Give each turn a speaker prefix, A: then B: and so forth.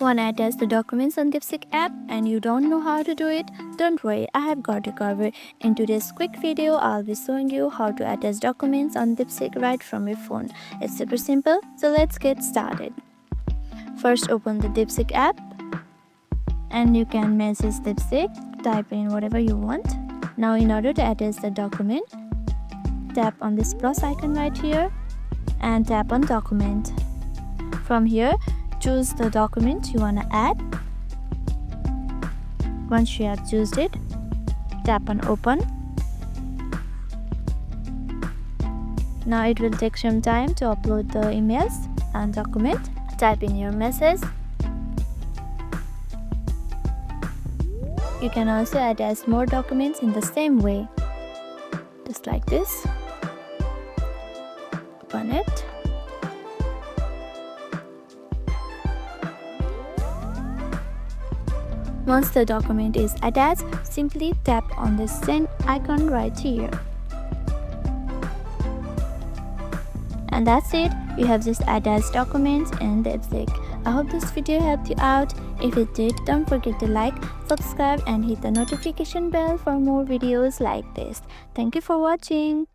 A: Wanna attach the documents on Deepseek app and you don't know how to do it? Don't worry, I have got you covered. In today's quick video, I'll be showing you how to attach documents on Deepseek right from your phone. It's super simple, so let's get started. First, open the Deepseek app and you can message Deepseek, type in whatever you want. Now in order to attach the document, tap on this plus icon right here and tap on document. From here, choose the document you want to add. Once you have chosen it, tap on open. Now it will take some time to upload the emails and document. Type in your message. You can also attach more documents in the same way, just like this. Open it. Once the document is attached, simply tap on the send icon right here. And that's it, you have just attached documents in Deepseek. I hope this video helped you out. If it did, don't forget to like, subscribe and hit the notification bell for more videos like this. Thank you for watching.